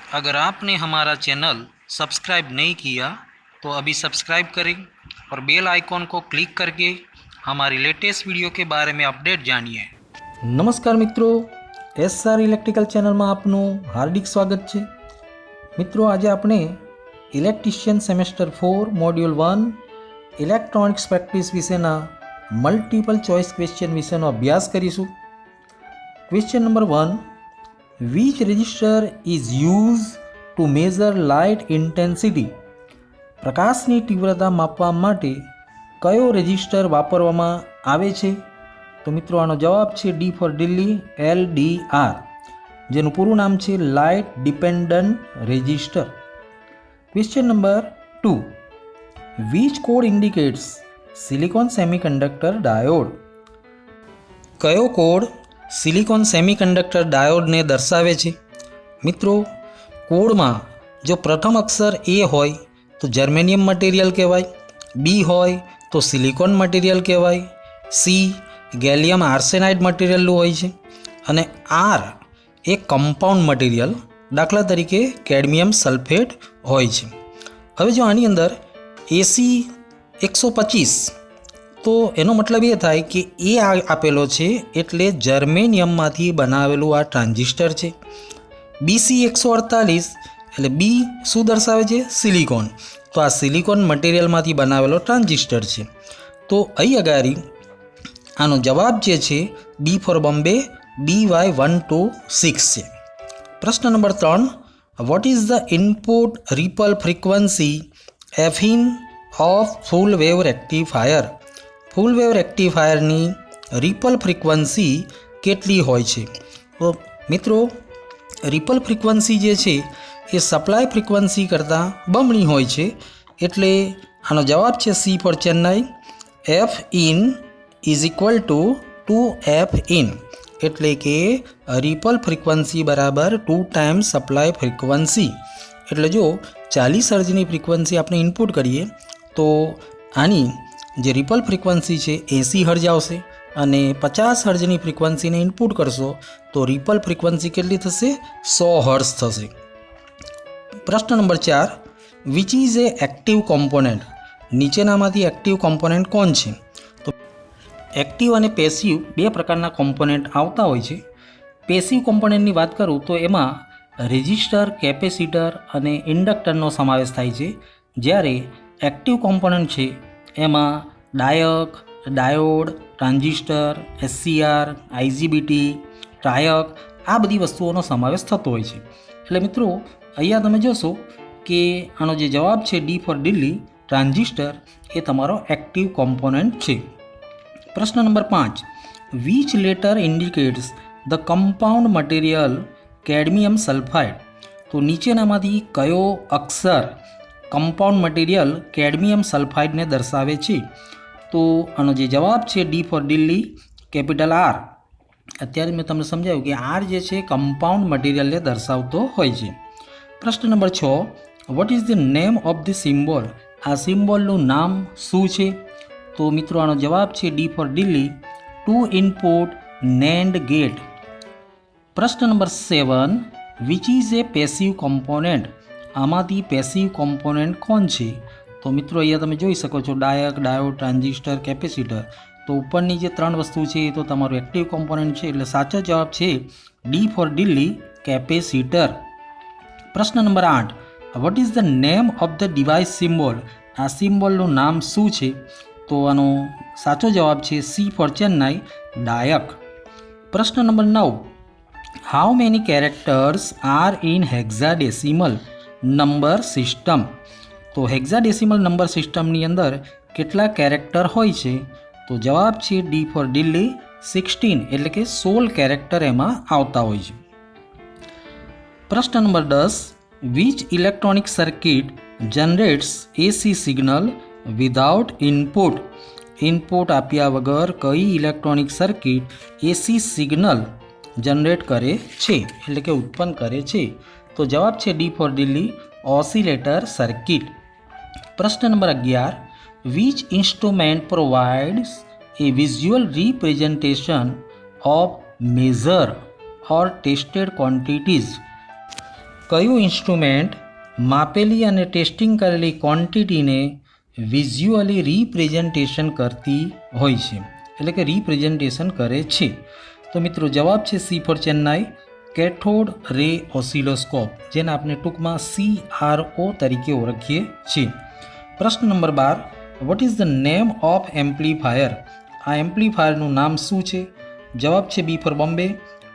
अगर आपने हमारा चैनल सब्सक्राइब नहीं किया तो अभी सब्सक्राइब करें और बेल आइकॉन को क्लिक करके हमारी लेटेस्ट वीडियो के बारे में अपडेट जानिए। नमस्कार मित्रों, एसआर इलेक्ट्रिकल चैनल में आपનું हार्दिक स्वागत है। मित्रों, आज આપણે electrician semester 4 module 1 electronics practice વિશેના મલ્ટિપલ ચોઇસ ક્વેશ્ચન વિશેનો અભ્યાસ કરીશું। Question number 1, which register is used to measure light intensity? પ્રકાશની તીવ્રતા માપવા માટે કયો રેજિસ્ટર વાપરવામાં આવે છે? તો મિત્રો આનો જવાબ છે ડી ફોર દિલ્હી, LDR, જેનું પૂરું નામ છે light dependent register. Question number 2, which code indicates silicon semiconductor diode? કયો કોડ સિલિકોન સેમિકન્ડક્ટર ડાયોડને દર્શાવે છે? મિત્રો, કોડમાં જો પ્રથમ અક્ષર એ હોય તો જર્મેનિયમ મટીરિયલ કહેવાય, બી હોય તો સિલિકોન મટીરિયલ કહેવાય, સી ગેલિયમ આર્સેનાઇડ મટીરિયલનું હોય છે અને આર એ કમ્પાઉન્ડ મટીરિયલ, દાખલા તરીકે કેડમિયમ સલ્ફેટ હોય છે। હવે જો આની અંદર AC 125 તો એનો મતલબ એ થાય કે એ આપેલો છે એટલે જર્મેનિયમમાંથી બનાવેલું આ ટ્રાન્ઝિસ્ટર છે। BC 148 એટલે બી શું દર્શાવે છે? સિલિકોન, તો આ સિલિકોન મટીરિયલમાંથી બનાવેલો ટ્રાન્ઝિસ્ટર છે। તો અહીં અગાડી આનો જવાબ જે છે બી ફોર બોમ્બે, BY126 છે। પ્રશ્ન નંબર 3, what is the input ripple frequency Fin of full wave rectifier? Full wave રેક્ટિફાયરની રિપલ ફ્રીક્વન્સી કેટલી હોય છે? તો મિત્રો, રિપલ ફ્રીક્વન્સી જે છે એ સપ્લાય ફ્રીક્વન્સી કરતાં બમણી હોય છે, એટલે આનો જવાબ છે C for Chennai, Fin is equal to 2Fin, એટલે કે રિપલ ફ્રીક્વન્સી બરાબર 2 ટાઈમ્સ સપ્લાય ફ્રીક્વન્સી। એટલે જો 40 હર્ટ્ઝની ફ્રીક્વન્સી આપણે ઇનપુટ કરીએ તો આની જે રિપલ ફ્રીક્વન્સી છે 80 હર્ટ્ઝ આવશે અને 50 હર્ટ્ઝની ફ્રીક્વન્સીને ઇનપુટ કરશો તો રિપલ ફ્રીક્વન્સી કેટલી થશે? 100 હર્ટ્ઝ થશે। પ્રશ્ન number 4, which is A active component? નીચેનામાંથી એક્ટિવ કોમ્પોનન્ટ કોણ છે? તો એક્ટિવ અને પેસિવ બે પ્રકારના કોમ્પોનન્ટ આવતા હોય છે। પેસિવ કોમ્પોનન્ટની વાત કરું તો એમાં રેઝિસ્ટર, કેપેસિટર અને ઇન્ડક્ટરનો સમાવેશ થાય છે, જ્યારે એક્ટિવ કોમ્પોનન્ટ છે એમાં ડાયક, ડાયોડ, ટ્રાન્ઝિસ્ટર, SCR, IGBT, ટ્રાયક આ બધી વસ્તુઓનો સમાવેશ થતો હોય છે। એટલે મિત્રો, અહીંયા તમે જોશો કે આનો જે જવાબ છે ડી ફોર દિલ્હી, ટ્રાન્ઝિસ્ટર એ તમારો એક્ટિવ કોમ્પોનન્ટ છે। પ્રશ્ન number 5, which letter indicates the compound material cadmium sulphide? તો નીચેનામાંથી કયો અક્ષર કમ્પાઉન્ડ મટીરિયલ કેડમિયમ સલ્ફાઇડને દર્શાવે છે? તો આનો જે જવાબ છે D for Delhi, capital R। અત્યારે મેં તમને સમજાવ્યું કે R જે છે કમ્પાઉન્ડ મટીરિયલને દર્શાવતો હોય છે। પ્રશ્ન number 6, vote is the name of the symbol? આ સિમ્બોલનું નામ શું છે? તો મિત્રો આનો જવાબ છે D for Delhi, 2 input NAND gate. પ્રશ્ન નંબર 7, which is a passive component? આમાંથી પેસિવ કોમ્પોનન્ટ કોણ છે? તો મિત્રો અહીંયા તમે જોઈ શકો છો ડાયક, ડાયોડ, ટ્રાન્ઝિસ્ટર, કેપેસિટર। તો ઉપરની જે 3 વસ્તુ છે એ તો તમારું એક્ટિવ કોમ્પોનન્ટ છે, એટલે સાચો જવાબ છે ડી ફોર દિલ્હી, કેપેસિટર। પ્રશ્ન number 8, vote is the name of the device symbol? આ સિમ્બોલનું નામ શું છે? તો આનો સાચો જવાબ છે સી ફોર ચેન્નાઈ, ડાયક। પ્રશ્ન number 9, how many characters are in hexadecimal number system? તો હેક્સાડેસિમલ નંબર સિસ્ટમની અંદર કેટલા કેરેક્ટર હોય છે? તો જવાબ છે ડી ફોર દિલ્હી, 16, એટલે કે 16 કેરેક્ટર એમાં આવતા હોય છે। પ્રશ્ન નંબર 10, which electronic circuit generates AC signal without input? Input આપ્યા વગર કઈ electronic circuit AC signal generate કરે છે, એટલે કે ઉત્પન્ન કરે છે? તો જવાબ છે D for Delhi, oscillator circuit. પ્રશ્ન નંબર 11, which instrument provides a visual representation of measure or tested quantities? કયું ઇન્સ્ટ્રુમેન્ટ માપેલી અને ટેસ્ટિંગ કરેલી ક્વોન્ટિટીને વિઝ્યુઅલી રિપ્રેઝન્ટેશન કરતી હોય છે, એટલે કે રિપ્રેઝન્ટેશન કરે છે? તો મિત્રો જવાબ છે C for Chennai, cathode ray oscilloscope, જેને આપણે ટૂંકમાં CRO તરીકે ઓળખીએ છીએ. પ્રશ્ન number 12, what is the name of amplifier? આ એમ્પ્લીફાયરનું નામ શું છે? જવાબ છે B for Bombay,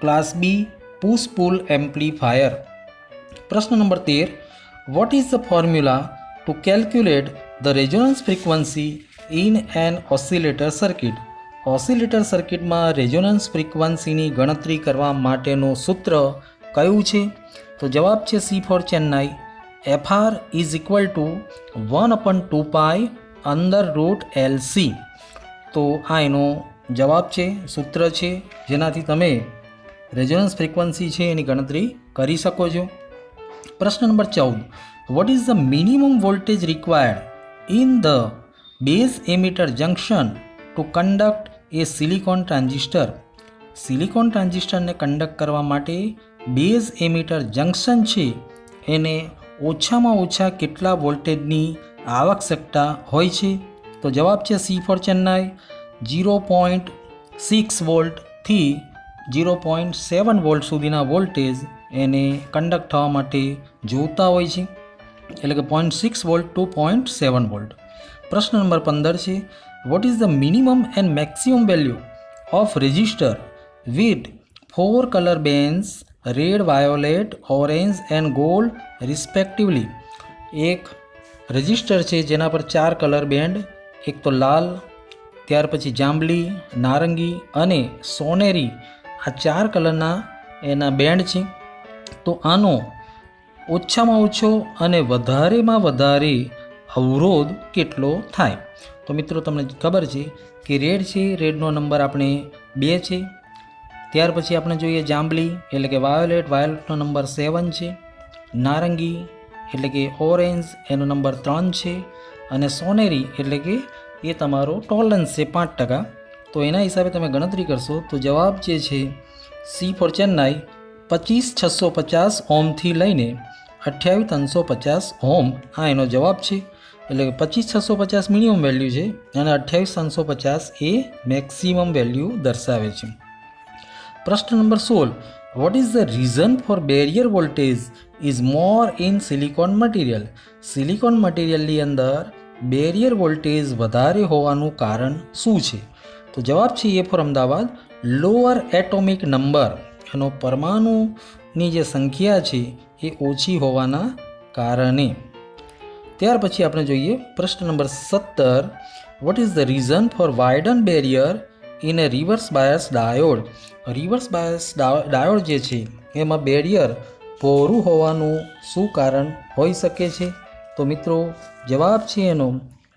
class B push pull amplifier. પ્રશ્ન number 13, what is the formula to calculate the resonance frequency in an oscillator circuit? Oscillator સર્કિટમાં રેઝોનન્સ ફ્રીક્વન્સીની ગણતરી કરવા માટેનું સૂત્ર કયું છે? તો જવાબ છે C for Chennai, FR is equal to 1/2π √LC. તો આ એનો જવાબ છે, સૂત્ર છે, જેનાથી તમે રેઝોનન્સ ફ્રીક્વન્સી છે એની ગણતરી કરી શકો છો. પ્રશ્ન નંબર 14, what is the minimum voltage required in the base emitter junction to conduct a silicon transistor? Silicon ટ્રાન્ઝિસ્ટરને કન્ડક્ટ કરવા માટે બેઝ એમિટર જંક્શન છે એને ઓછામાં ઓછા કેટલા વોલ્ટેજની આવશ્યકતા હોય છે? તો જવાબ છે સી ફોર ચેન્નાઈ, 0.6 વોલ્ટથી 0.7 વોલ્ટ સુધીના વોલ્ટેજ એને કન્ડક્ટ થવા માટે જોઈતા હોય છે, એટલે કે 0.6 વોલ્ટ ટુ 0.7 વોલ્ટ. પ્રશ્ન નંબર 15 છે, vote is the minimum and maximum value of resistor with 4 colour bands red, violet, orange and gold respectively? એક રેઝિસ્ટર છે જેના પર 4 કલર બેન્ડ, એક તો લાલ, ત્યાર પછી જાંબલી, નારંગી અને સોનેરી, આ 4 કલરના એના બેન્ડ છે. તો આનો ઓછામાં ઓછો અને વધારેમાં વધારે અવરોધ કેટલો થાય? તો મિત્રો તમને ખબર છે કે રેડ છે, રેડનો નંબર આપણે 2 છે. ત્યાર પછી આપણે જોઈએ જાંબલી એટલે કે વાયોલેટ, વાયોલેટનો નંબર 7 છે. નારંગી એટલે કે ઓરેન્જ, એનો નંબર 3 છે. અને સોનેરી એટલે કે એ તમારો ટોલરન્સ છે 5%. તો એના હિસાબે તમે ગણતરી કરશો તો જવાબ જે છે સી ફોર ચેન્નાઈ, 25650 ઓહમથી લઈને 28350 ઓહમ, આ એનો જવાબ છે. એટલે કે 25650 મિનિમમ વેલ્યુ છે અને 28350 એ મેક્સિમમ વેલ્યુ દર્શાવે છે. પ્રશ્ન નંબર 16, what is the reason for barrier voltage is more in silicon material? Silicon મટીરિયલની અંદર બેરિયર વોલ્ટેજ વધારે હોવાનું કારણ શું છે? તો જવાબ છે A for Ahmedabad, lower atomic number, એનો પરમાણુની જે સંખ્યા છે એ ઓછી હોવાના કારણે. ત્યાર પછી આપણે જોઈએ પ્રશ્ન નંબર 17, what is the reason for widen barrier in a reverse bias diode? Reverse bias diode જે છે એમાં બેરિયર પહોળું હોવાનું શું કારણ હોઈ શકે છે? તો મિત્રો જવાબ છે એનો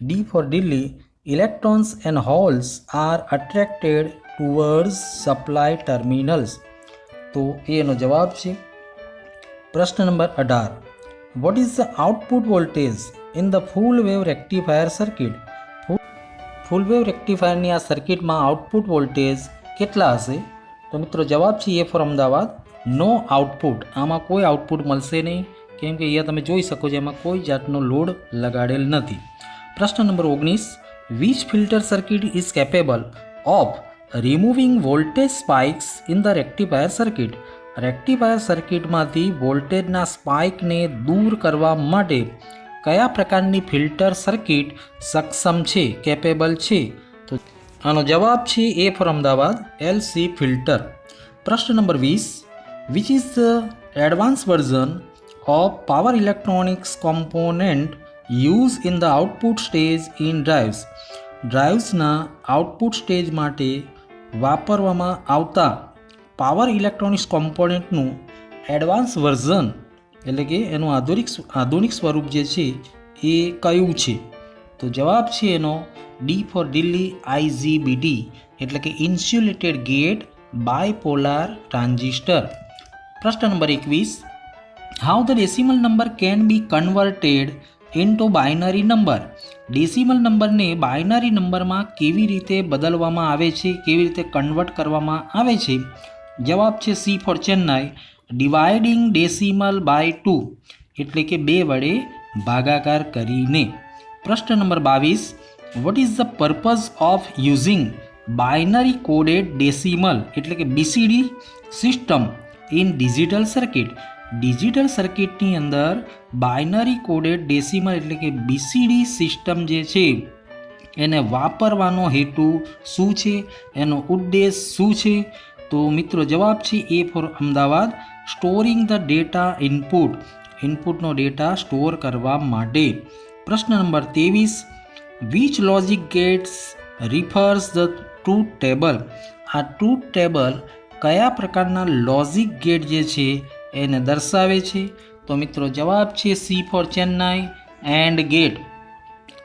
D for Delhi, electrons and holes are attracted towards supply terminals. તો એનો જવાબ છે. પ્રશ્ન નંબર 18, what is the output voltage in the full wave rectifier circuit? Full wave રેક્ટિફાયરની આ સર્કિટમાં આઉટપુટ વોલ્ટેજ કેટલા હશે? તો મિત્રો જવાબ છે A for Ahmedabad, no output. આમાં કોઈ આઉટપુટ મળશે નહીં, કેમ કે અહીંયા તમે જોઈ શકો છો એમાં કોઈ જાતનો લોડ લગાડેલ નથી. પ્રશ્ન number 19, which filter circuit is capable of removing voltage spikes in the rectifier circuit? Rectifier સર્કિટમાંથી વોલ્ટેજના સ્પાઇકને દૂર કરવા માટે કયા પ્રકારની ફિલ્ટર સર્કિટ સક્ષમ છે, કેપેબલ છે? તો આનો જવાબ છે A for Ahmedabad, LC filter. પ્રશ્ન number 20, which is the advance version of power electronics component use in the output stage in drives? ડ્રાઇવ્સના આઉટપુટ સ્ટેજ માટે વાપરવામાં આવતા પાવર ઇલેક્ટ્રોનિક્સ કોમ્પોનેન્ટનું એડવાન્સ વર્ઝન એટલે કે એનું આધુનિક સ્વરૂપ જે છે એ કયું છે? તો જવાબ છે એનો ડી ફોર દિલ્હી, IGBT એટલે કે ઇન્સ્યુલેટેડ ગેટ બાયપોલાર ટ્રાન્ઝિસ્ટર. પ્રશ્ન number 21, how the decimal number can be converted into binary number? Decimal નંબરને બાઇનરી નંબરમાં કેવી રીતે બદલવામાં આવે છે, કેવી રીતે કન્વર્ટ કરવામાં આવે છે? જવાબ છે C for Chennai, dividing decimal by 2 એટલે કે 2 વડે ભાગાકાર કરીને. પ્રશ્ન number 22, what is the purpose of using binary coded decimal એટલે કે BCD system in digital circuit? Digital સર્કિટની અંદર બાઇનરી કોડેડ ડેસિમલ એટલે કે BCD સિસ્ટમ જે છે એને વાપરવાનો હેતુ શું છે, એનો ઉદ્દેશ શું છે? તો મિત્રો જવાબ છે A for Ahmedabad, storing the data ઇનપુટનો ડેટા સ્ટોર કરવા માટે. પ્રશ્ન number 23, which logic gates refers the truth table? આ ટ્રુથ ટેબલ કયા પ્રકારના લોજિક ગેટ જે છે એને દર્શાવે છે? તો મિત્રો જવાબ છે C for Chennai, and gate.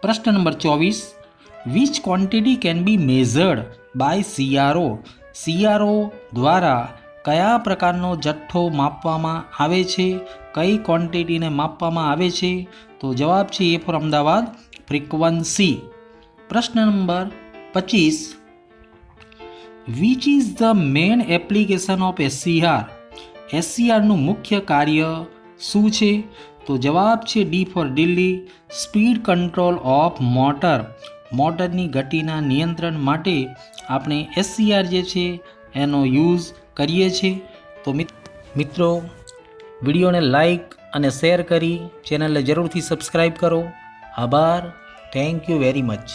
પ્રશ્ન number 24, which quantity can be measured by CRO? CRO દ્વારા કયા પ્રકારનો જથ્થો માપવામાં આવે છે, કઈ ક્વોન્ટિટીને માપવામાં આવે છે? તો જવાબ છે A ફોર અમદાવાદ, ફ્રીક્વન્સી. પ્રશ્ન number 25, which is the main application of SCR? SCRનું મુખ્ય કાર્ય શું છે? તો જવાબ છે D for Delhi, speed control of મોટરની ગતિના નિયંત્રણ માટે આપણે SCR જે છે એનો યુઝ કરીએ છીએ. તો મિત્રો વિડીયોને લાઈક અને શેર કરી ચેનલને જરૂરથી સબસ્ક્રાઈબ કરો. આભાર. Thank you very much.